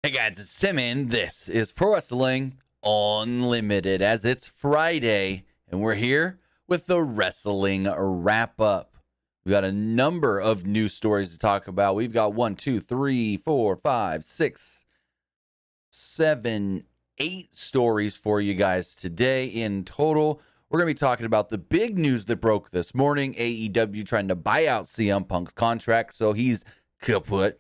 Hey guys, it's Sim, and this is Pro Wrestling Unlimited, as it's Friday, and we're here with the Wrestling Wrap-Up. We got a number of news stories to talk about. We've got 1, 2, 3, 4, 5, 6, 7, 8 stories for you guys today in total. We're going to be talking about the big news that broke this morning. AEW trying to buy out CM Punk's contract, so he's kaput.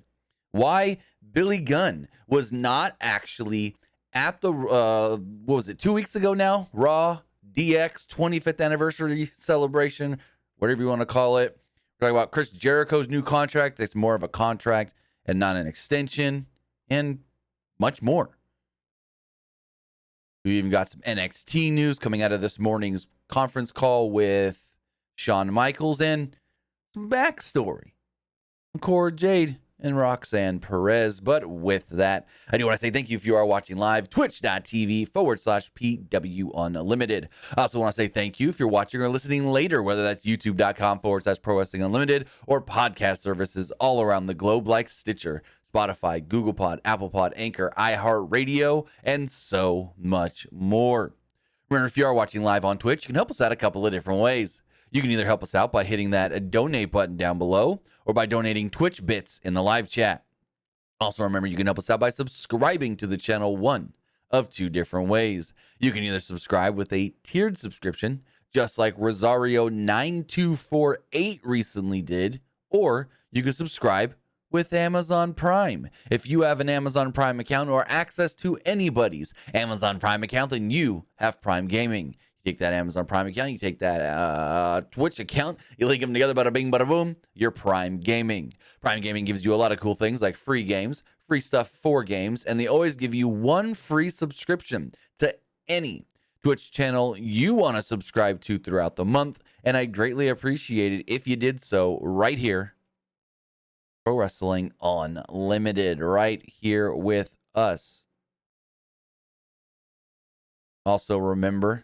Why Billy Gunn was not actually at the, what was it, 2 weeks ago now? Raw DX 25th anniversary celebration, whatever you want to call it. We're talking about Chris Jericho's new contract. That's more of a contract and not an extension, and much more. We even got some NXT news coming out of this morning's conference call with Shawn Michaels and some backstory from Cora Jade and Roxanne Perez. But with that, I do want to say thank you if you are watching live, twitch.tv/PW Unlimited. I also want to say thank you if you're watching or listening later, whether that's youtube.com/Pro Wrestling Unlimited or podcast services all around the globe like Stitcher, Spotify, Google Pod, Apple Pod, Anchor, iHeartRadio, and so much more. Remember, if you are watching live on Twitch, you can help us out a couple of different ways. You can either help us out by hitting that donate button down below or by donating Twitch bits in the live chat. Also, remember, you can help us out by subscribing to the channel one of two different ways. You can either subscribe with a tiered subscription, just like Rosario9248 recently did, or you can subscribe with Amazon Prime. If you have an Amazon Prime account or access to anybody's Amazon Prime account, then you have Prime Gaming. You take that Amazon Prime account, you take that Twitch account, you link them together, bada bing, bada boom, you're Prime Gaming. Prime Gaming gives you a lot of cool things like free games, free stuff for games, and they always give you one free subscription to any Twitch channel you want to subscribe to throughout the month, and I greatly appreciate it if you did so right here. Pro Wrestling Unlimited, right here with us. Also, remember,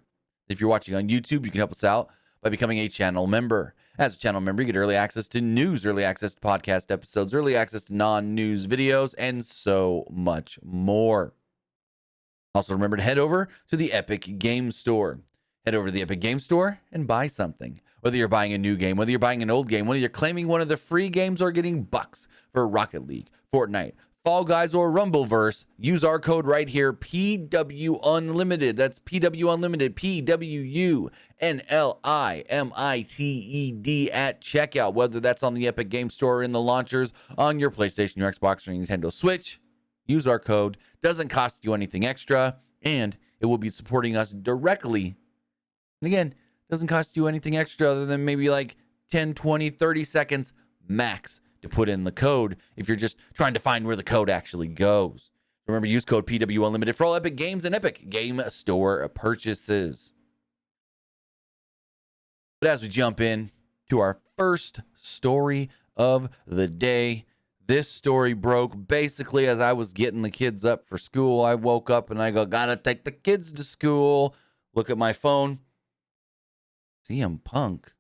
if you're watching on YouTube, you can help us out by becoming a channel member. As a channel member, you get early access to news, early access to podcast episodes, early access to non-news videos, and so much more. Also, remember to head over to the Epic Game Store. Head over to the Epic Game Store and buy something. Whether you're buying a new game, whether you're buying an old game, whether you're claiming one of the free games or getting bucks for Rocket League, Fortnite, Fall Guys, or Rumbleverse, use our code right here, PW Unlimited. That's PW Unlimited, PWU NLIMITED at checkout. Whether that's on the Epic Game Store or in the launchers on your PlayStation, your Xbox, or your Nintendo Switch, use our code. Doesn't cost you anything extra, and it will be supporting us directly. And again, doesn't cost you anything extra other than maybe like 10, 20, 30 seconds max to put in the code if you're just trying to find where the code actually goes. Remember, use code PW Unlimited for all Epic Games and Epic Game Store purchases. But as we jump in to our first story of the day, this story broke basically as I was getting the kids up for school. I woke up and I go, gotta take the kids to school. Look at my phone. CM Punk.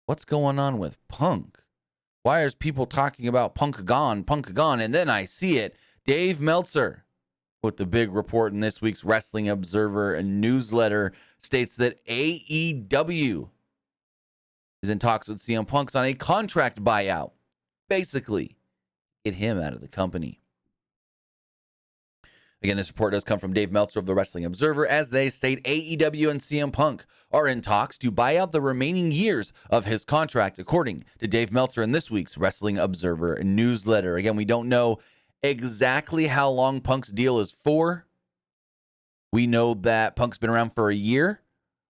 What's going on with Punk? Why is people talking about Punk gone, Punk gone? And then I see it. Dave Meltzer, with the big report in this week's Wrestling Observer newsletter, states that AEW is in talks with CM Punk on a contract buyout. Basically, get him out of the company. Again, this report does come from Dave Meltzer of the Wrestling Observer, as they state AEW and CM Punk are in talks to buy out the remaining years of his contract, according to Dave Meltzer in this week's Wrestling Observer newsletter. Again, we don't know exactly how long Punk's deal is for. We know that Punk's been around for a year,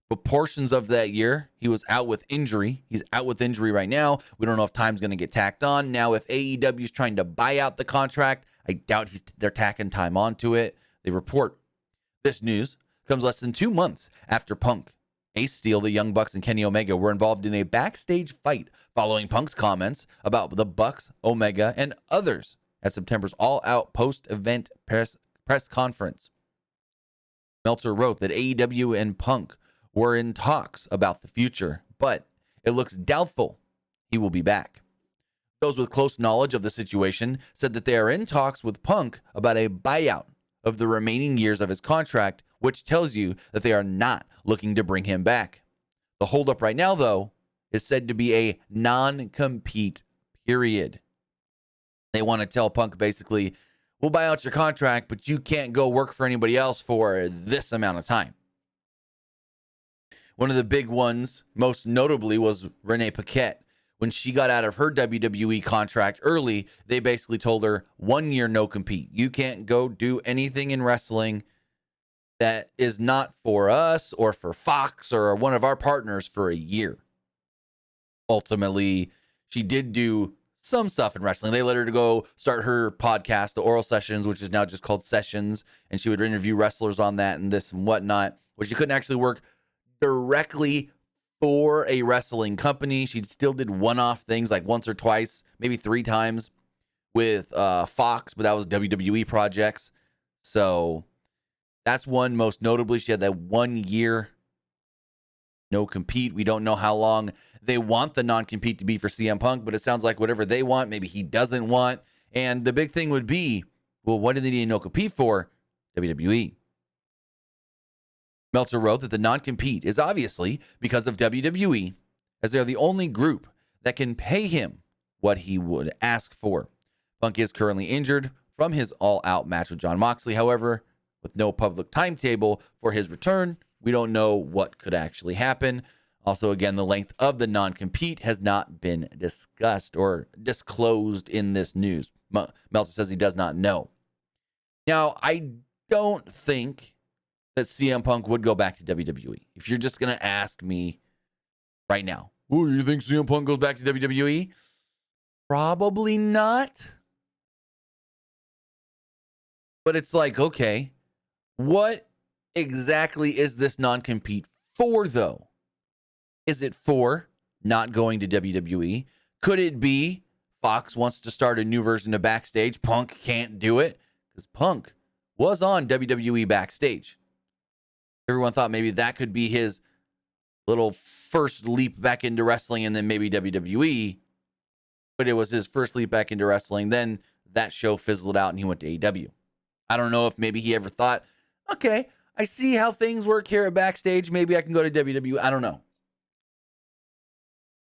but portions of that year, he was out with injury. He's out with injury right now. We don't know if time's going to get tacked on. Now, if AEW is trying to buy out the contract, I doubt they're tacking time onto it. They report this news comes less than 2 months after Punk, Ace Steel, the Young Bucks, and Kenny Omega were involved in a backstage fight following Punk's comments about the Bucks, Omega, and others at September's all-out post-event press conference. Meltzer wrote that AEW and Punk were in talks about the future, but it looks doubtful he will be back. Those with close knowledge of the situation said that they are in talks with Punk about a buyout of the remaining years of his contract, which tells you that they are not looking to bring him back. The holdup right now, though, is said to be a non-compete period. They want to tell Punk basically, we'll buy out your contract, but you can't go work for anybody else for this amount of time. One of the big ones, most notably, was Renee Paquette. When she got out of her WWE contract early, they basically told her 1 year no compete. You can't go do anything in wrestling that is not for us or for Fox or one of our partners for a year. Ultimately, she did do some stuff in wrestling. They let her to go start her podcast, The Oral Sessions, which is now just called Sessions, and she would interview wrestlers on that and this and whatnot, but she couldn't actually work directly for a wrestling company. She still did one-off things like once or twice, maybe 3 times with Fox, but that was WWE projects. So that's one. Most notably, she had that 1 year no compete. We don't know how long they want the non-compete to be for CM Punk, but it sounds like whatever they want, maybe he doesn't want. And the big thing would be, well, what do they need a no compete for? WWE. Meltzer wrote that the non-compete is obviously because of WWE, as they're the only group that can pay him what he would ask for. Punk is currently injured from his all-out match with Jon Moxley. However, with no public timetable for his return, we don't know what could actually happen. Also, again, the length of the non-compete has not been discussed or disclosed in this news. Meltzer says he does not know. Now, I don't think that CM Punk would go back to WWE. If you're just going to ask me right now, oh, you think CM Punk goes back to WWE? Probably not. But it's like, okay, what exactly is this non-compete for, though? Is it for not going to WWE? Could it be Fox wants to start a new version of Backstage? Punk can't do it because Punk was on WWE Backstage. Everyone thought maybe that could be his little first leap back into wrestling and then maybe WWE. But it was his first leap back into wrestling. Then that show fizzled out and he went to AEW. I don't know if maybe he ever thought, okay, I see how things work here at Backstage. Maybe I can go to WWE. I don't know.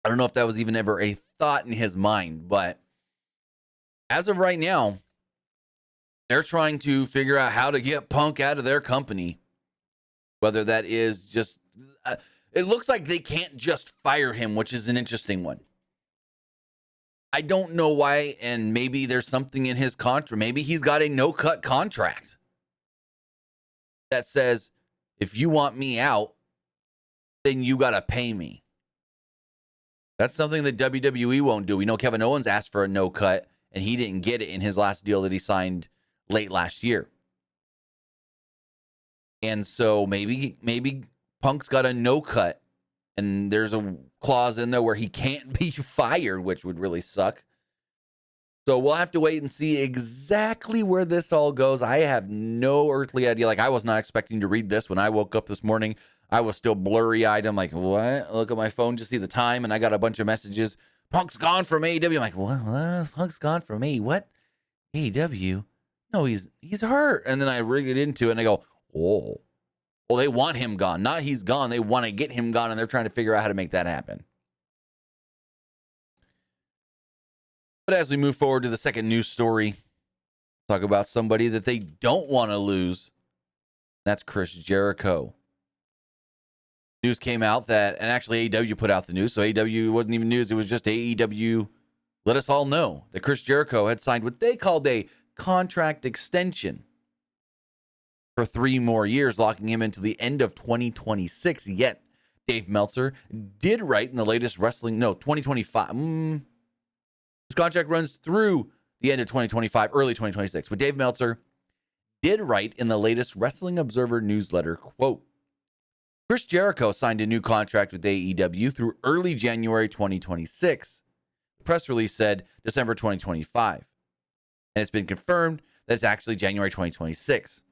I don't know if that was even ever a thought in his mind. But as of right now, they're trying to figure out how to get Punk out of their company. Whether that is just, it looks like they can't just fire him, which is an interesting one. I don't know why, and maybe there's something in his contract. Maybe he's got a no-cut contract that says, if you want me out, then you got to pay me. That's something that WWE won't do. We know Kevin Owens asked for a no-cut, and he didn't get it in his last deal that he signed late last year. And so maybe Punk's got a no cut and there's a clause in there where he can't be fired, which would really suck. So we'll have to wait and see exactly where this all goes. I have no earthly idea. Like, I was not expecting to read this when I woke up this morning. I was still blurry-eyed. I'm like, what? Look at my phone to see the time, and I got a bunch of messages. Punk's gone from AEW. I'm like, what? Punk's gone from me? What? AEW? No, he's hurt. And then I rig it into it, and I go, oh, well, they want him gone. Not he's gone. They want to get him gone, and they're trying to figure out how to make that happen. But as we move forward to the second news story, talk about somebody that they don't want to lose. That's Chris Jericho. News came out that, and actually AEW put out the news, so AEW wasn't even news. It was just AEW let us all know that Chris Jericho had signed what they called a contract extension for 3 more years, locking him into the end of 2026. Yet, Dave Meltzer did write in the latest 2025. His contract runs through the end of 2025, early 2026. But Dave Meltzer did write in the latest Wrestling Observer newsletter, quote, Chris Jericho signed a new contract with AEW through early January 2026. The press release said December 2025. And it's been confirmed that it's actually January 2026.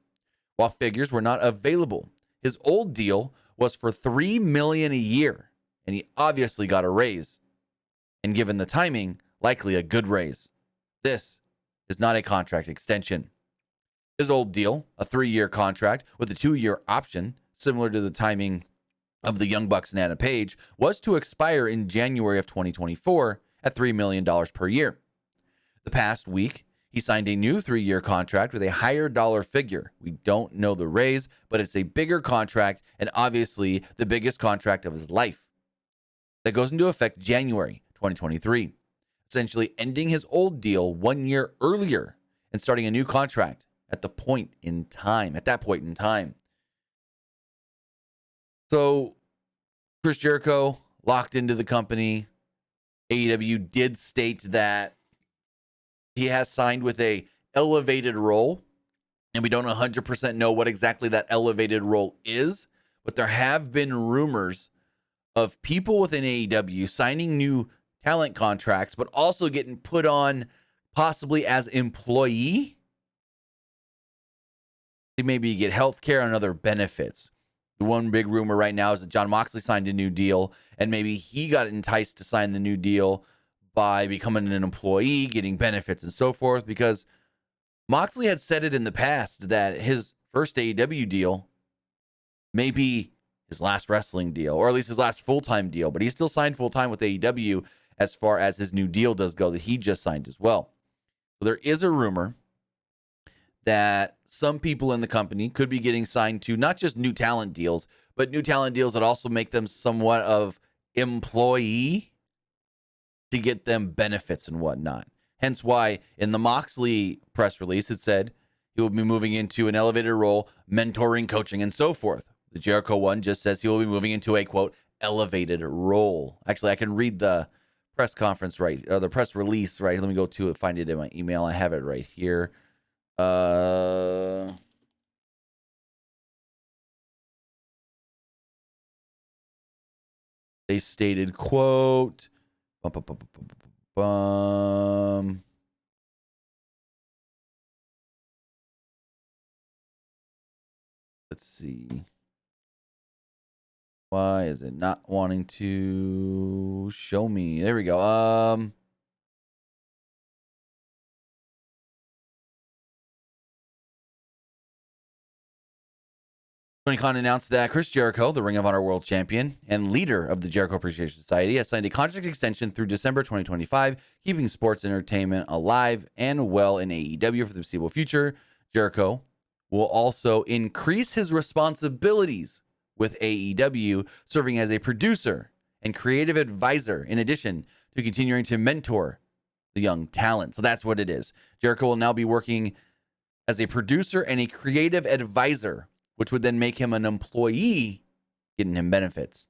While figures were not available, his old deal was for $3 million a year, and he obviously got a raise. And given the timing, likely a good raise. This is not a contract extension. His old deal, a 3-year contract with a 2-year option, similar to the timing of the Young Bucks and Adam Page, was to expire in January of 2024 at $3 million per year. The past week, he signed a new 3-year contract with a higher dollar figure. We don't know the raise, but it's a bigger contract and obviously the biggest contract of his life. That goes into effect January 2023, essentially ending his old deal 1 year earlier and starting a new contract at that point in time. So Chris Jericho locked into the company. AEW did state that he has signed with a elevated role, and we don't 100% know what exactly that elevated role is, but there have been rumors of people within AEW signing new talent contracts, but also getting put on possibly as employee. They maybe get health care and other benefits. The one big rumor right now is that Jon Moxley signed a new deal, and maybe he got enticed to sign the new deal by becoming an employee, getting benefits and so forth, because Moxley had said it in the past that his first AEW deal may be his last wrestling deal, or at least his last full-time deal, but he's still signed full-time with AEW as far as his new deal does go that he just signed as well. So there is a rumor that some people in the company could be getting signed to not just new talent deals, but new talent deals that also make them somewhat of employee to get them benefits and whatnot. Hence why in the Moxley press release, it said he will be moving into an elevated role, mentoring, coaching, and so forth. The Jericho one just says he will be moving into a, quote, elevated role. Actually, I can read the press conference right, or the press release right. Let me go to it, find it in my email. I have it right here. They stated, quote, let's see. Why is it not wanting to show me? There we go. Tony Khan announced that Chris Jericho, the Ring of Honor World Champion and leader of the Jericho Appreciation Society, has signed a contract extension through December 2025, keeping sports entertainment alive and well in AEW for the foreseeable future. Jericho will also increase his responsibilities with AEW, serving as a producer and creative advisor, in addition to continuing to mentor the young talent. So that's what it is. Jericho will now be working as a producer and a creative advisor, which would then make him an employee, getting him benefits.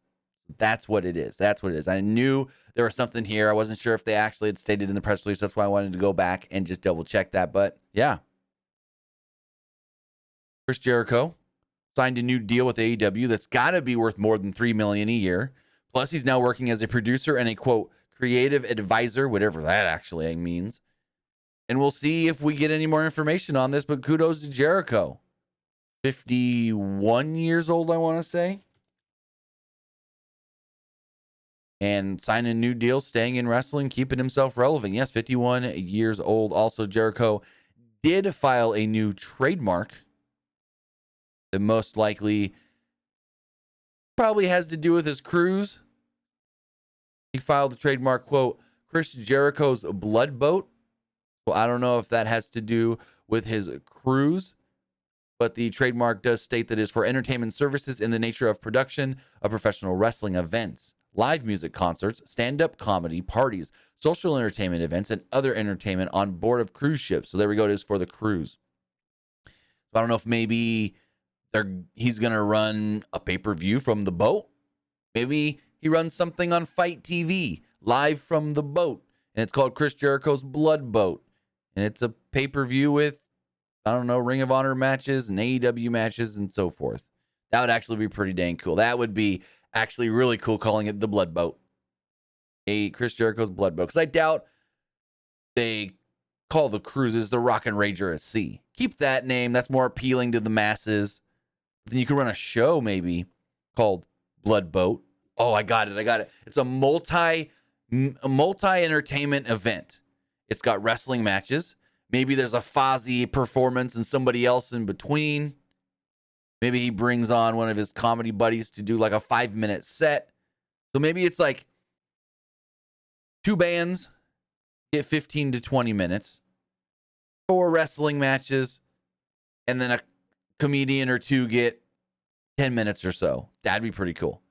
That's what it is. That's what it is. I knew there was something here. I wasn't sure if they actually had stated in the press release. That's why I wanted to go back and just double check that. But yeah. Chris Jericho signed a new deal with AEW that's got to be worth more than $3 million a year. Plus, he's now working as a producer and a, quote, creative advisor, whatever that actually means. And we'll see if we get any more information on this, but kudos to Jericho. 51 years old, I want to say. And signing a new deal, staying in wrestling, keeping himself relevant. Yes, 51 years old. Also, Jericho did file a new trademark that most likely probably has to do with his cruise. He filed the trademark, quote, Chris Jericho's Blood Boat. Well, I don't know if that has to do with his cruise, but the trademark does state that it is for entertainment services in the nature of production of professional wrestling events, live music concerts, stand-up comedy, parties, social entertainment events, and other entertainment on board of cruise ships. So there we go. It is for the cruise. So I don't know if maybe he's going to run a pay-per-view from the boat. Maybe he runs something on Fight TV live from the boat, and it's called Chris Jericho's Blood Boat. And it's a pay-per-view with, I don't know, Ring of Honor matches and AEW matches and so forth. That would actually be pretty dang cool. That would be actually really cool, calling it the Blood Boat. Chris Jericho's Blood Boat. Because I doubt they call the cruises the Rock and Rager at Sea. Keep that name. That's more appealing to the masses. Then you could run a show maybe called Blood Boat. Oh, I got it. It's a multi a multi-entertainment event. It's got wrestling matches. Maybe there's a Fozzy performance and somebody else in between. Maybe he brings on one of his comedy buddies to do like a 5-minute set. So maybe it's like 2 bands get 15 to 20 minutes, 4 wrestling matches, and then a comedian or 2 get 10 minutes or so. That'd be pretty cool.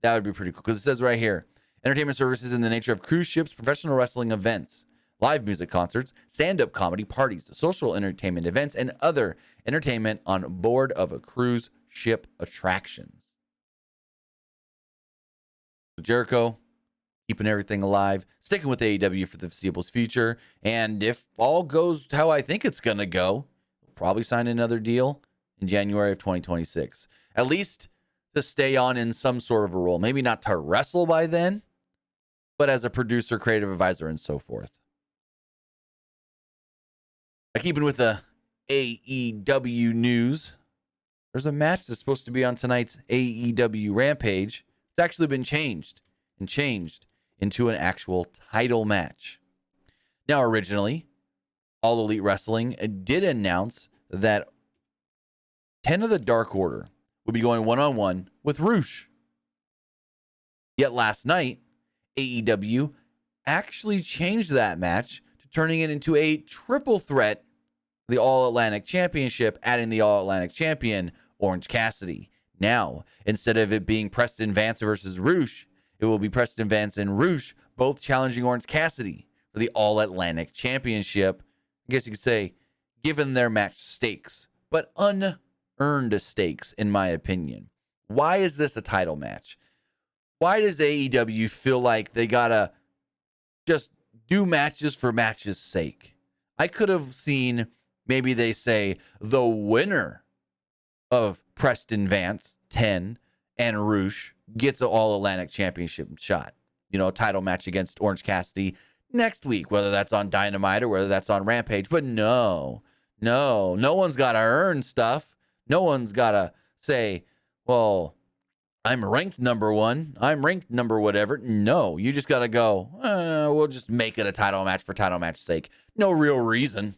That would be pretty cool because it says right here, entertainment services in the nature of cruise ships, professional wrestling events, live music concerts, stand-up comedy parties, social entertainment events, and other entertainment on board of a cruise ship attractions. Jericho, keeping everything alive, sticking with AEW for the foreseeable future, and if all goes how I think it's going to go, we'll probably sign another deal in January of 2026. At least to stay on in some sort of a role. Maybe not to wrestle by then, but as a producer, creative advisor, and so forth. Keeping with the AEW news, there's a match that's supposed to be on tonight's AEW Rampage. It's actually been changed into an actual title match. Now, originally, All Elite Wrestling did announce that 10 of the Dark Order would be going one-on-one with Roosh. Yet last night, AEW actually changed that match to turning it into a triple threat, the All-Atlantic Championship, adding the All-Atlantic Champion, Orange Cassidy. Now, instead of it being Preston Vance versus Roosh, it will be Preston Vance and Roosh both challenging Orange Cassidy for the All-Atlantic Championship. I guess you could say, given their match stakes, but unearned stakes, in my opinion. Why is this a title match? Why does AEW feel like they gotta just do matches for matches' sake? I could have seen maybe they say the winner of Preston Vance 10 and Roosh gets an All-Atlantic Championship shot. You know, a title match against Orange Cassidy next week, whether that's on Dynamite or whether that's on Rampage. But no one's got to earn stuff. No one's got to say, well, I'm ranked number 1. I'm ranked number whatever. No, you just got to go, we'll just make it a title match for title match's sake. No real reason.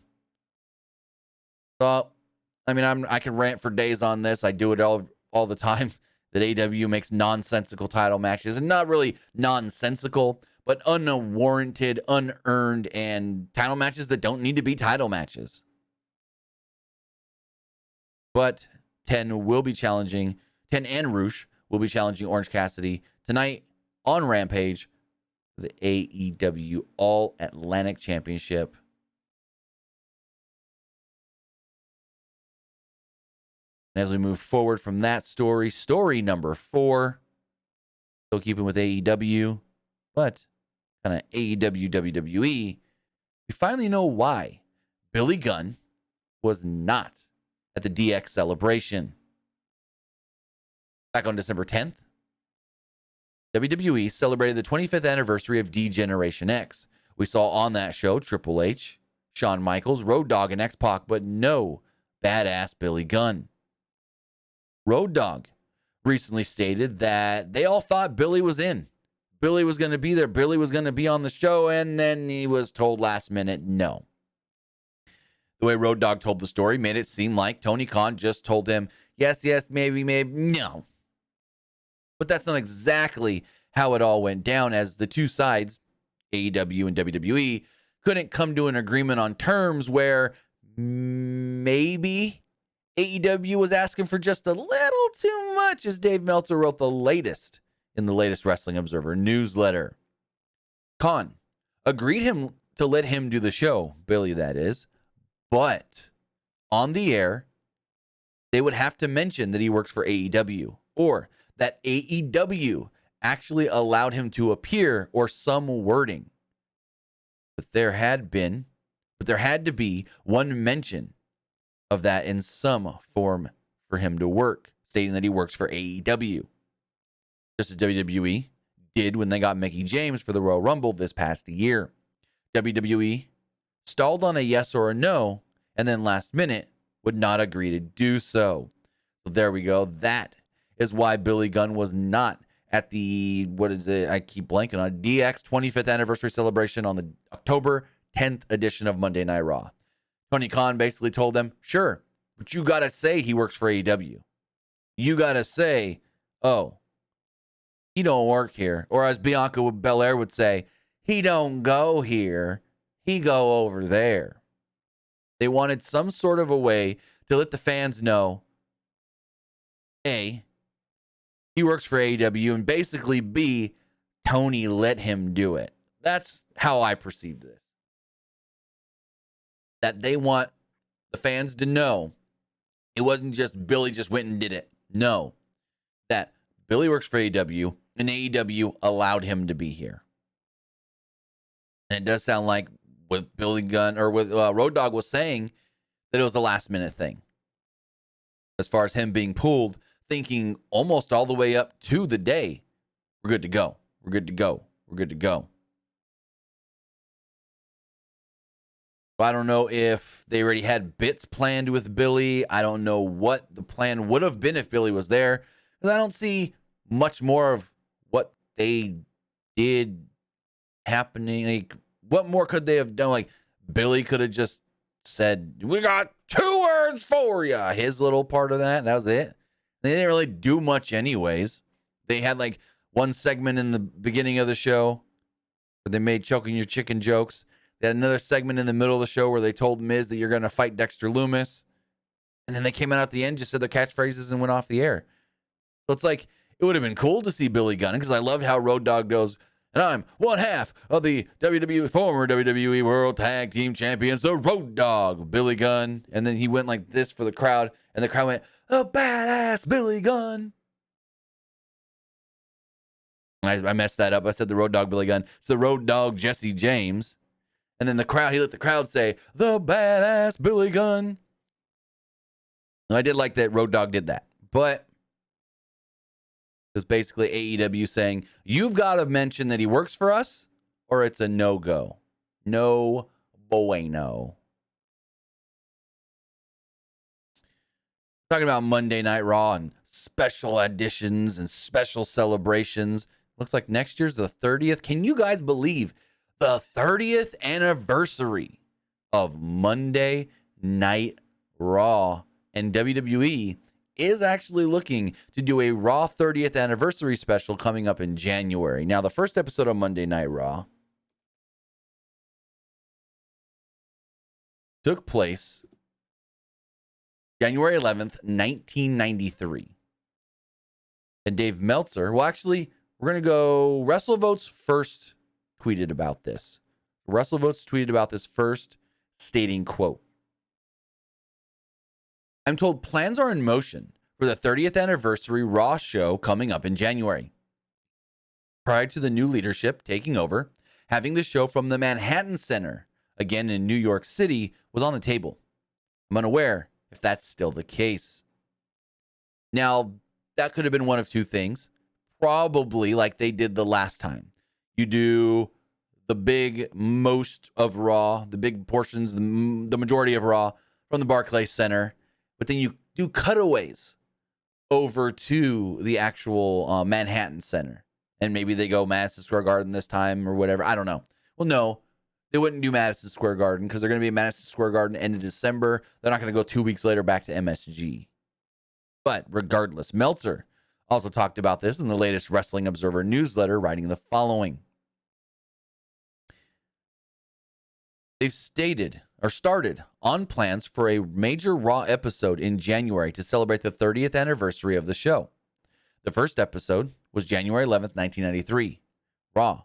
So, I mean, I can rant for days on this. I do it all the time, that AEW makes nonsensical title matches, and not really nonsensical, but unwarranted, unearned, and title matches that don't need to be title matches. But 10 and Roosh will be challenging Orange Cassidy tonight on Rampage for the AEW All-Atlantic Championship. And as we move forward from that story number 4, still keeping with AEW, but kind of AEW WWE, we finally know why Billy Gunn was not at the DX celebration. Back on December 10th, WWE celebrated the 25th anniversary of D-Generation X. We saw on that show Triple H, Shawn Michaels, Road Dogg, and X-Pac, but no badass Billy Gunn. Road Dogg recently stated that they all thought Billy was in. Billy was going to be there. Billy was going to be on the show, and then he was told last minute no. The way Road Dogg told the story made it seem like Tony Khan just told him, yes, maybe, no. But that's not exactly how it all went down, as the two sides, AEW and WWE, couldn't come to an agreement on terms where maybe AEW was asking for just a little too much, as Dave Meltzer wrote in the latest Wrestling Observer newsletter. Khan agreed to let him do the show, Billy that is, but on the air, they would have to mention that he works for AEW, or that AEW actually allowed him to appear, or some wording. But there had to be one mention of that in some form for him to work, stating that he works for AEW. Just as WWE did when they got Mickie James for the Royal Rumble this past year. WWE stalled on a yes or a no, and then last minute would not agree to do so. So there we go. That is why Billy Gunn was not at the, what is it? I keep blanking on DX 25th anniversary celebration on the October 10th edition of Monday Night Raw. Tony Khan basically told them, sure, but you got to say he works for AEW. You got to say, oh, he don't work here. Or as Bianca Belair would say, he don't go here. He go over there. They wanted some sort of a way to let the fans know, A, he works for AEW, and basically B, Tony let him do it. That's how I perceived this. That they want the fans to know it wasn't just Billy just went and did it. No. That Billy works for AEW, and AEW allowed him to be here. And it does sound like with Billy Gunn, or with Road Dogg was saying that it was a last minute thing. As far as him being pulled, thinking almost all the way up to the day, we're good to go. We're good to go. We're good to go. I don't know if they already had bits planned with Billy. I don't know what the plan would have been if Billy was there. Because I don't see much more of what they did happening. Like, what more could they have done? Like, Billy could have just said, we got 2 words for you. His little part of that. That was it. They didn't really do much anyways. They had like one segment in the beginning of the show where they made choking your chicken jokes. They had another segment in the middle of the show where they told Miz that you're going to fight Dexter Lumis. And then they came out at the end, just said their catchphrases and went off the air. So it's like, it would have been cool to see Billy Gunn, because I loved how Road Dogg goes, and I'm one half of the former WWE World Tag Team Champions, the Road Dogg, Billy Gunn. And then he went like this for the crowd, and the crowd went, the badass Billy Gunn. I messed that up. I said the Road Dogg Billy Gunn. It's the Road Dogg Jesse James. And then he let the crowd say, the badass Billy Gunn. And I did like that Road Dogg did that. But it was basically AEW saying, you've got to mention that he works for us, or it's a no-go. No bueno. Talking about Monday Night Raw and special editions and special celebrations. Looks like next year's the 30th. Can you guys believe the 30th anniversary of Monday Night Raw? And WWE is actually looking to do a Raw 30th anniversary special coming up in January. Now, the first episode of Monday Night Raw took place January 11th, 1993. And Dave Meltzer, well, actually, we're going to go, WrestleVotes first tweeted about this. WrestleVotes tweeted about this first, stating, quote, I'm told plans are in motion for the 30th anniversary Raw show coming up in January. Prior to the new leadership taking over, having the show from the Manhattan Center, again in New York City, was on the table. I'm unaware if that's still the case. Now, that could have been one of two things. Probably like they did the last time. You do the big most of Raw, the big portions, the majority of Raw from the Barclays Center, but then you do cutaways over to the actual Manhattan Center. And maybe they go Madison Square Garden this time or whatever. I don't know. Well, no, they wouldn't do Madison Square Garden because they're going to be at Madison Square Garden end of December. They're not going to go 2 weeks later back to MSG. But regardless, Meltzer also talked about this in the latest Wrestling Observer newsletter, writing the following. They've started on plans for a major Raw episode in January to celebrate the 30th anniversary of the show. The first episode was January 11th, 1993. Raw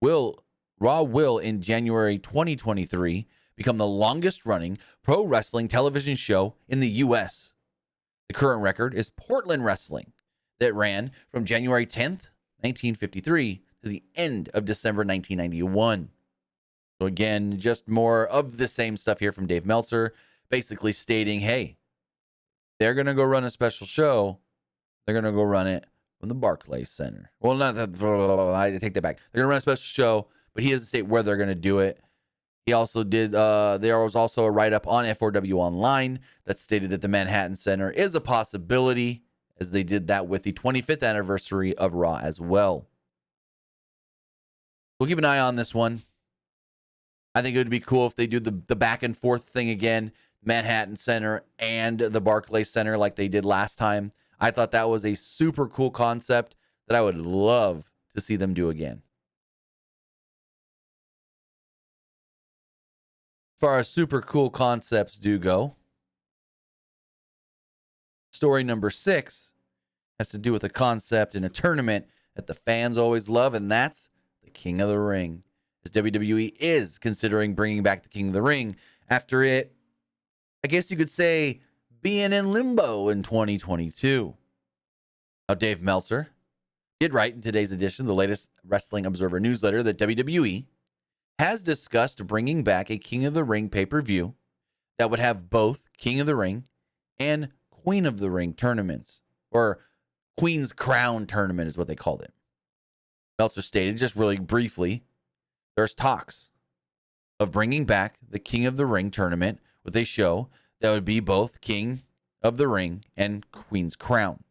will in January 2023 become the longest running pro wrestling television show in the U.S. The current record is Portland Wrestling that ran from January 10th, 1953 to the end of December 1991. So again, just more of the same stuff here from Dave Meltzer, basically stating, hey, they're going to go run a special show. They're going to go run it from the Barclays Center. Well, not that, I take that back. They're going to run a special show, but he doesn't state where they're going to do it. He also did, there was also a write-up on F4W Online that stated that the Manhattan Center is a possibility, as they did that with the 25th anniversary of Raw as well. We'll keep an eye on this one. I think it would be cool if they do the back and forth thing again, Manhattan Center and the Barclays Center like they did last time. I thought that was a super cool concept that I would love to see them do again. As far as super cool concepts do go, story number 6 has to do with a concept in a tournament that the fans always love, and that's the King of the Ring. As WWE is considering bringing back the King of the Ring after it, I guess you could say, being in limbo in 2022. Now, Dave Meltzer did write in today's edition of the latest Wrestling Observer newsletter that WWE has discussed bringing back a King of the Ring pay-per-view that would have both King of the Ring and Queen of the Ring tournaments, or Queen's Crown tournament is what they called it. Meltzer stated, just really briefly, there's talks of bringing back the King of the Ring tournament with a show that would be both King of the Ring and Queen's Crown.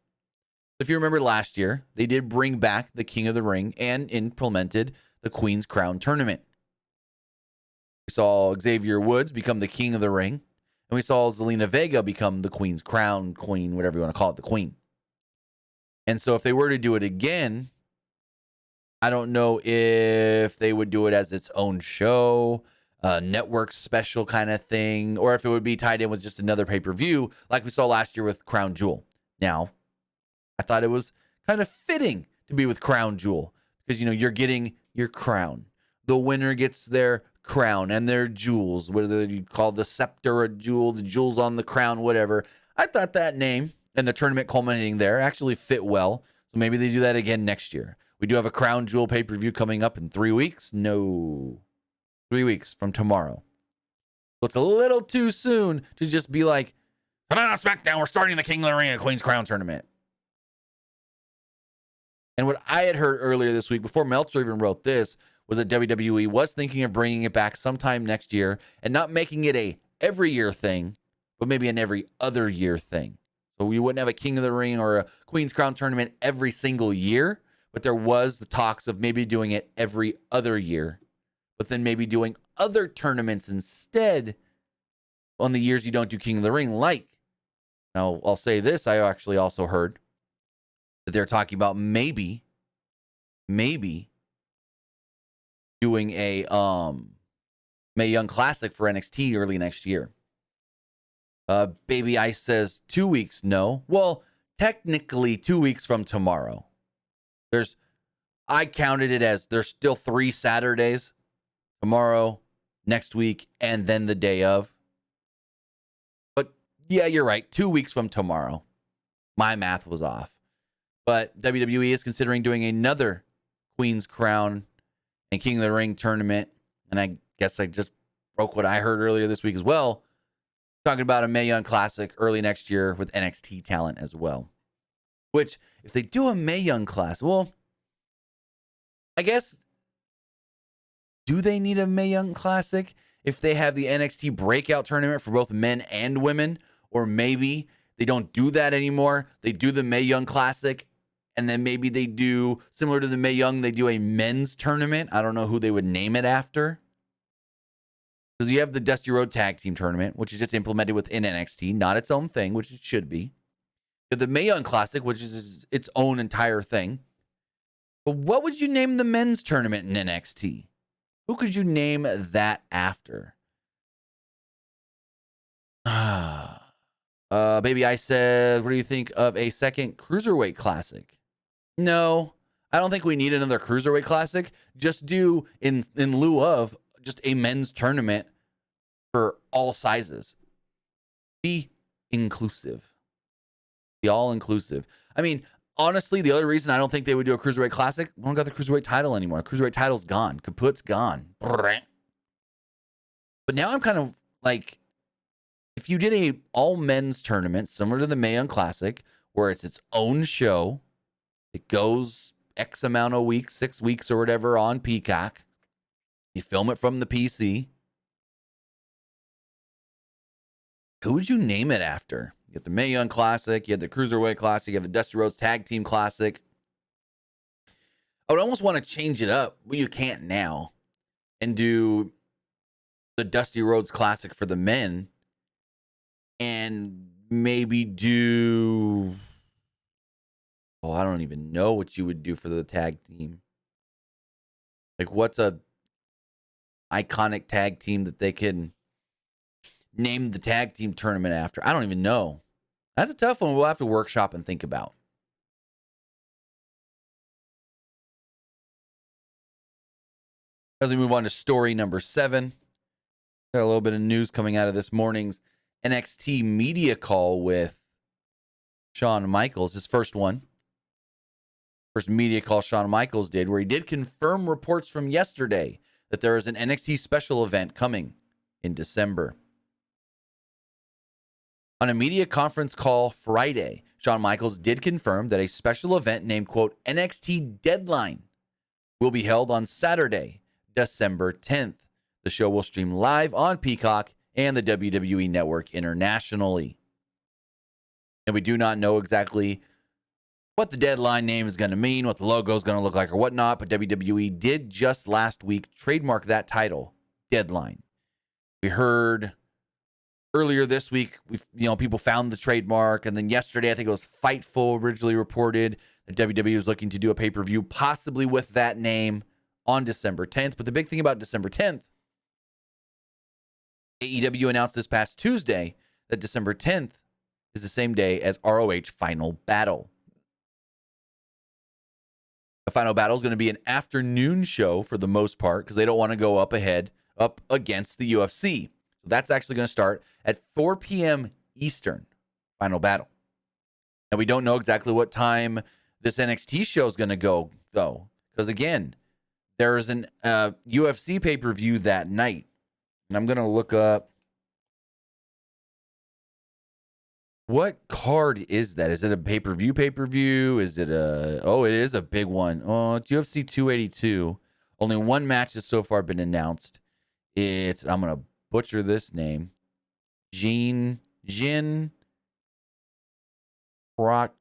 If you remember last year, they did bring back the King of the Ring and implemented the Queen's Crown tournament. We saw Xavier Woods become the King of the Ring, and we saw Zelina Vega become the Queen's Crown Queen, whatever you want to call it, the Queen. And so if they were to do it again, I don't know if they would do it as its own show, a network special kind of thing, or if it would be tied in with just another pay-per-view like we saw last year with Crown Jewel. Now, I thought it was kind of fitting to be with Crown Jewel because, you're getting your crown. The winner gets their crown and their jewels, whether you call the scepter a jewel, the jewels on the crown, whatever. I thought that name and the tournament culminating there actually fit well. So maybe they do that again next year. We do have a Crown Jewel pay-per-view coming up in 3 weeks. No, 3 weeks from tomorrow. So it's a little too soon to just be like, tonight on SmackDown, we're starting the King of the Ring and Queen's Crown tournament. And what I had heard earlier this week, before Meltzer even wrote this, was that WWE was thinking of bringing it back sometime next year and not making it a every year thing, but maybe an every other year thing. So we wouldn't have a King of the Ring or a Queen's Crown tournament every single year, but there was the talks of maybe doing it every other year, but then maybe doing other tournaments instead on the years you don't do King of the Ring. Like, now I'll say this, I actually also heard that they're talking about maybe doing a Mae Young Classic for NXT early next year. Baby Ice says 2 weeks. No. Well, technically 2 weeks from tomorrow. I counted it as there's still 3 Saturdays. Tomorrow, next week, and then the day of. But yeah, you're right. 2 weeks from tomorrow. My math was off. But WWE is considering doing another Queen's Crown and King of the Ring tournament. And I guess I just broke what I heard earlier this week as well. Talking about a Mae Young Classic early next year with NXT talent as well. Which, if they do a Mae Young Classic, well, I guess, do they need a Mae Young Classic if they have the NXT Breakout Tournament for both men and women? Or maybe they don't do that anymore. They do the Mae Young Classic, and then maybe they do, similar to the Mae Young, they do a men's tournament. I don't know who they would name it after. Because you have the Dusty Road Tag Team Tournament, which is just implemented within NXT, not its own thing, which it should be. You have the Mae Young Classic, which is its own entire thing. But what would you name the men's tournament in NXT? Who could you name that after? Baby I said, what do you think of a second Cruiserweight Classic? No, I don't think we need another Cruiserweight Classic. Just do, in lieu of, just a men's tournament for all sizes. Be inclusive. Be all inclusive. I mean, honestly, the other reason I don't think they would do a Cruiserweight Classic, we don't got the Cruiserweight title anymore. Cruiserweight title's gone. Kaput's gone. But now I'm kind of like, if you did a all men's tournament similar to the Mae Young Classic, where it's its own show, it goes X amount of weeks, 6 weeks or whatever on Peacock. You film it from the PC. Who would you name it after? You have the Mae Young Classic. You have the Cruiserweight Classic. You have the Dusty Rhodes Tag Team Classic. I would almost want to change it up, but you can't now, and do the Dusty Rhodes Classic for the men, and maybe do... Oh, I don't even know what you would do for the tag team. Like, what's a iconic tag team that they can name the tag team tournament after? I don't even know. That's a tough one. We'll have to workshop and think about. As we move on to story number 7, got a little bit of news coming out of this morning's NXT media call with Shawn Michaels, his first one. First media call Shawn Michaels did, where he did confirm reports from yesterday that there is an NXT special event coming in December. On a media conference call Friday, Shawn Michaels did confirm that a special event named, quote, NXT Deadline will be held on Saturday, December 10th. The show will stream live on Peacock and the WWE Network internationally. And we do not know exactly what the Deadline name is going to mean, what the logo is going to look like or whatnot, but WWE did just last week trademark that title, Deadline. We heard earlier this week, people found the trademark, and then yesterday, I think it was Fightful originally reported that WWE was looking to do a pay-per-view possibly with that name on December 10th. But the big thing about December 10th, AEW announced this past Tuesday that December 10th is the same day as ROH Final Battle. The Final Battle is going to be an afternoon show for the most part because they don't want to go up against the UFC. So that's actually going to start at 4 p.m. Eastern, Final Battle. And we don't know exactly what time this NXT show is going to go, though, because again, there is an UFC pay-per-view that night. And I'm going to look up, what card is that? Is it a pay-per-view? Is it it is a big one. Oh, it's UFC 282. Only one match has so far been announced. I'm going to butcher this name. Jin Prochazaka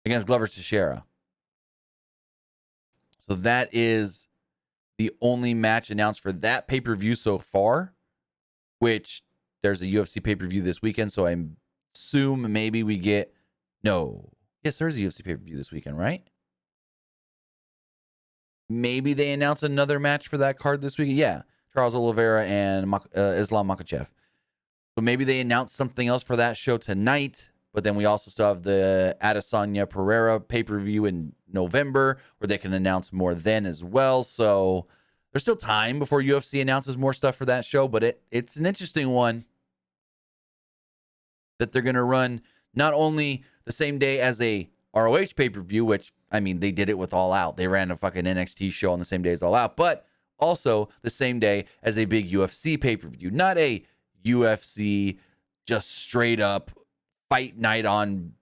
against Glover Teixeira. So that is the only match announced for that pay-per-view so far, which there's a UFC pay-per-view this weekend, so I assume maybe we get... No. Yes, there's a UFC pay-per-view this weekend, right? Maybe they announce another match for that card this weekend. Yeah, Charles Oliveira and Islam Makhachev. So maybe they announce something else for that show tonight, but then we also still have the Adesanya Pereira pay-per-view in November, where they can announce more then as well. So there's still time before UFC announces more stuff for that show, but it's an interesting one that they're going to run not only the same day as a ROH pay-per-view, which, I mean, they did it with All Out. They ran a fucking NXT show on the same day as All Out, but also the same day as a big UFC pay-per-view. Not a UFC just straight up fight night on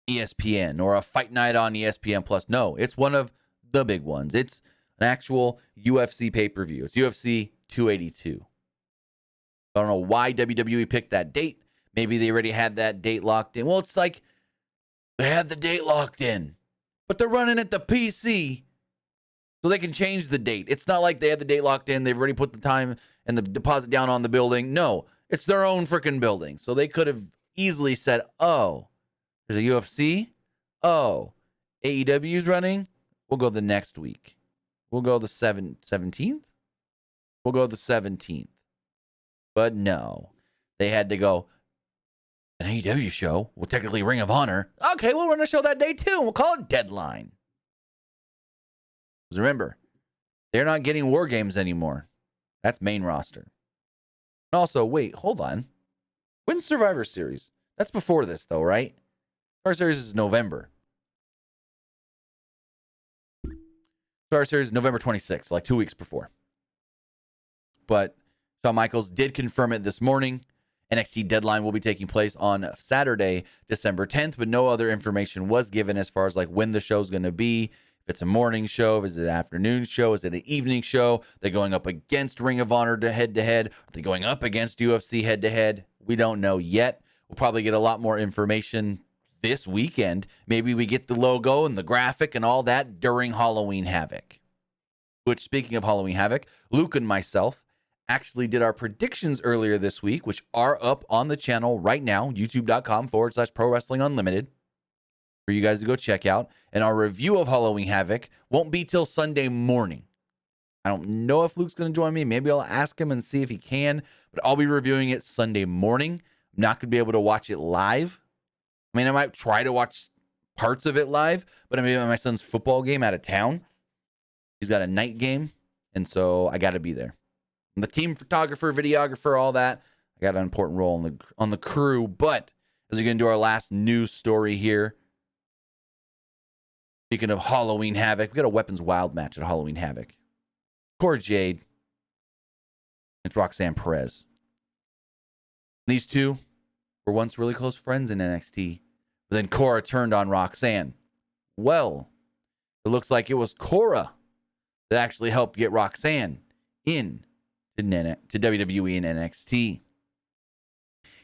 ESPN or a fight night on ESPN Plus. No, it's one of the big ones. It's an actual UFC pay-per-view. It's UFC 282. I don't know why WWE picked that date. Maybe they already had that date locked in. Well, it's like they had the date locked in, but they're running at the PC, so they can change the date. It's not like they had the date locked in. They've already put the time and the deposit down on the building. No, it's their own freaking building. So they could have easily said, oh, there's a UFC. Oh, AEW's running. We'll go the next week. We'll go the 17th. We'll go the 17th. But no, they had to go, an AEW show. Well, technically Ring of Honor. Okay, we'll run a show that day too, and we'll call it Deadline. Because remember, they're not getting War Games anymore. That's main roster. And also, wait, hold on. When's Survivor Series? That's before this, though, right? Survivor Series is November. Survivor Series is November 26th, like 2 weeks before. But Shawn Michaels did confirm it this morning. NXT Deadline will be taking place on Saturday, December 10th, but no other information was given as far as like when the show's going to be, if If it's a morning show, is it an afternoon show? Is it an evening show? They're going up against Ring of Honor to head-to-head. Are they going up against UFC head-to-head? We don't know yet. We'll probably get a lot more information this weekend. Maybe we get the logo and the graphic and all that during Halloween Havoc. Which, speaking of Halloween Havoc, Luke and myself actually did our predictions earlier this week, which are up on the channel right now, youtube.com/Pro Wrestling Unlimited, for you guys to go check out. And our review of Halloween Havoc won't be till Sunday morning. I don't know if Luke's going to join me. Maybe I'll ask him and see if he can, but I'll be reviewing it Sunday morning. I'm not going to be able to watch it live. I mean, I might try to watch parts of it live, but I'm at my son's football game out of town. He's got a night game, and so I got to be there. I'm the team photographer, videographer, all that. I got an important role on the crew, but as we're going to do our last news story here, speaking of Halloween Havoc, we got a Weapons Wild match at Halloween Havoc. Cora Jade. It's Roxanne Perez. These two were once really close friends in NXT, but then Cora turned on Roxanne. Well, it looks like it was Cora that actually helped get Roxanne in to WWE and NXT.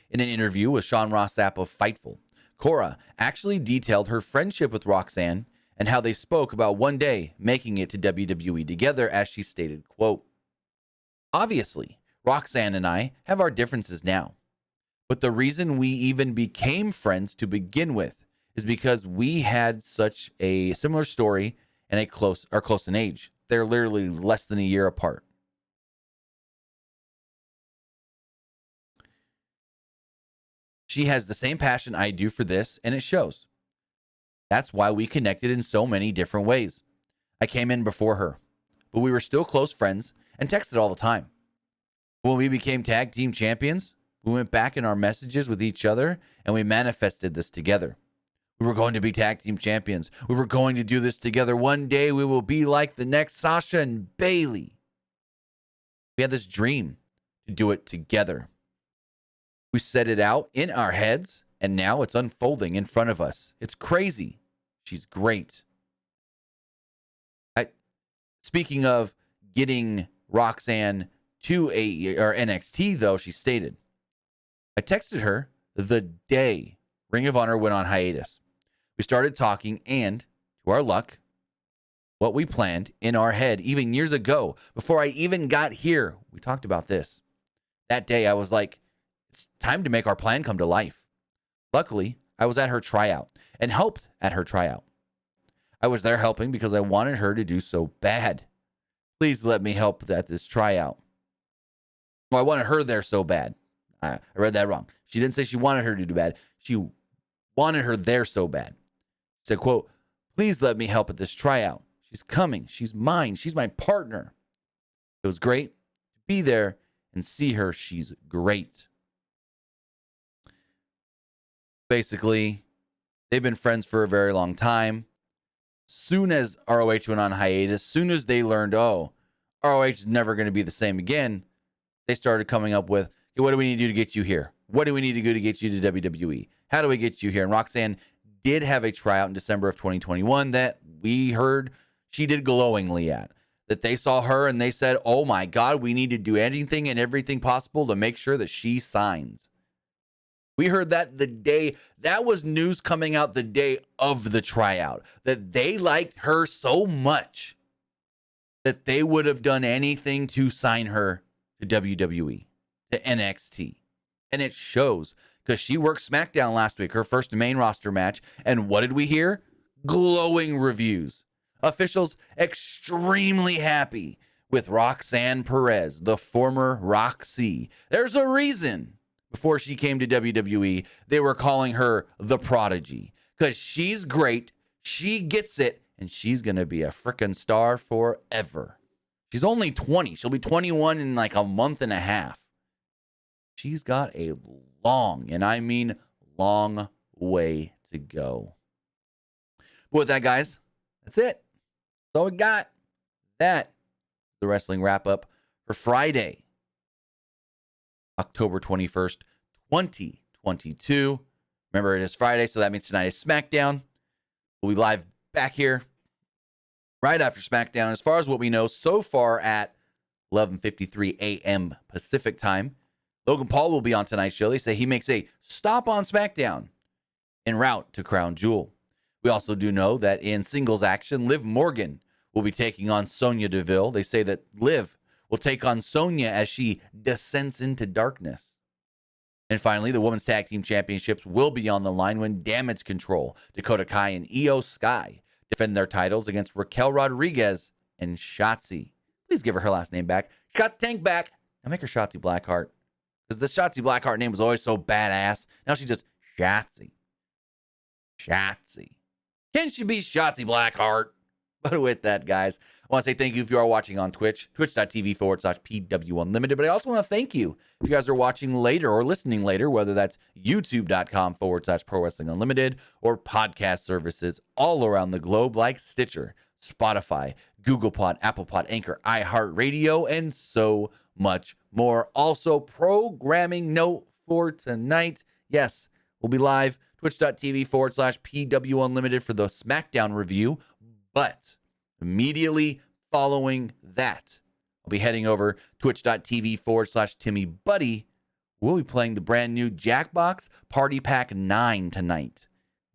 In an interview with Sean Ross Sapp of Fightful, Cora actually detailed her friendship with Roxanne and how they spoke about one day making it to WWE together, as she stated, quote, "Obviously, Roxanne and I have our differences now, but the reason we even became friends to begin with is because we had such a similar story and are close in age. They're literally less than a year apart." She has the same passion I do for this, and it shows. That's why we connected in so many different ways. I came in before her, but we were still close friends and texted all the time. When we became tag team champions, we went back in our messages with each other and we manifested this together. We were going to be tag team champions. We were going to do this together. One day we will be like the next Sasha and Bailey. We had this dream to do it together. We set it out in our heads, and now it's unfolding in front of us. It's crazy. She's great. Speaking of getting Roxanne to NXT, though, she stated, "I texted her the day Ring of Honor went on hiatus. We started talking, and to our luck, what we planned in our head, even years ago, before I even got here, we talked about this. That day, I was like, it's time to make our plan come to life. Luckily, I was at her tryout and helped at her tryout. I was there helping because I wanted her to do so bad. Please let me help at this tryout." Well, I wanted her there so bad. I read that wrong. She didn't say she wanted her to do bad. She wanted her there so bad. She said, quote, "Please let me help at this tryout. She's coming. She's mine. She's my partner." It was great to be there and see her. She's great. Basically, they've been friends for a very long time. Soon as ROH went on hiatus, soon as they learned, ROH is never going to be the same again, they started coming up with, okay, what do we need to do to get you here? What do we need to do to get you to WWE? How do we get you here? And Roxanne did have a tryout in December of 2021 that we heard she did glowingly at. That they saw her and they said, oh my God, we need to do anything and everything possible to make sure that she signs. We heard that the day, that was news coming out the day of the tryout, that they liked her so much that they would have done anything to sign her to WWE, to NXT. And it shows, because she worked SmackDown last week, her first main roster match. And what did we hear? Glowing reviews. Officials extremely happy with Roxanne Perez, the former Roxy. There's a reason. Before she came to WWE, they were calling her the Prodigy, because she's great, she gets it, and she's going to be a freaking star forever. She's only 20. She'll be 21 in like a month and a half. She's got a long, and I mean long way to go. But with that, guys, that's it. That's all we got. That, the wrestling wrap-up for Friday, October 21st, 2022. Remember, it is Friday, so that means tonight is SmackDown. We'll be live back here right after SmackDown. As far as what we know so far at 11:53 a.m. Pacific time, Logan Paul will be on tonight's show. They say he makes a stop on SmackDown en route to Crown Jewel. We also do know that in singles action, Liv Morgan will be taking on Sonya Deville. They say that Liv will take on Sonya as she descends into darkness. And finally, the Women's Tag Team Championships will be on the line when Damage Control, Dakota Kai, and Io Sky defend their titles against Raquel Rodriguez and Shotzi. Please give her last name back. Got Tank back. Now make her Shotzi Blackheart. Because the Shotzi Blackheart name was always so badass. Now she's just Shotzi. Shotzi. Can she be Shotzi Blackheart? But with that, guys, I want to say thank you if you are watching on Twitch, twitch.tv/PW Unlimited. But I also want to thank you if you guys are watching later or listening later, whether that's youtube.com/Pro Wrestling Unlimited or podcast services all around the globe like Stitcher, Spotify, Google Pod, Apple Pod, Anchor, iHeartRadio, and so much more. Also, programming note for tonight. Yes, we'll be live, twitch.tv/PW Unlimited for the SmackDown review. But immediately following that, I'll be heading over twitch.tv/TimmyBuddy. We'll be playing the brand new Jackbox Party Pack 9 tonight.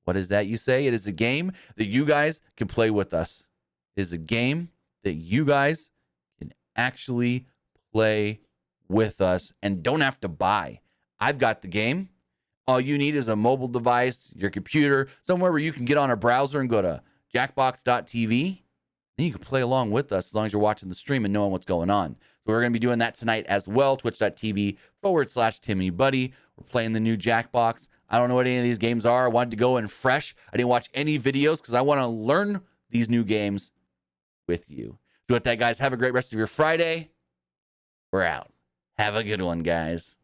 What is that, you say? It is a game that you guys can play with us. It is a game that you guys can actually play with us and don't have to buy. I've got the game. All you need is a mobile device, your computer, somewhere where you can get on a browser and go to jackbox.tv. Then you can play along with us as long as you're watching the stream and knowing what's going on. So we're going to be doing that tonight as well. Twitch.tv/TimmyBuddy. We're playing the new Jackbox. I don't know what any of these games are. I wanted to go in fresh. I didn't watch any videos because I want to learn these new games with you. So with that, guys, have a great rest of your Friday. We're out. Have a good one, guys.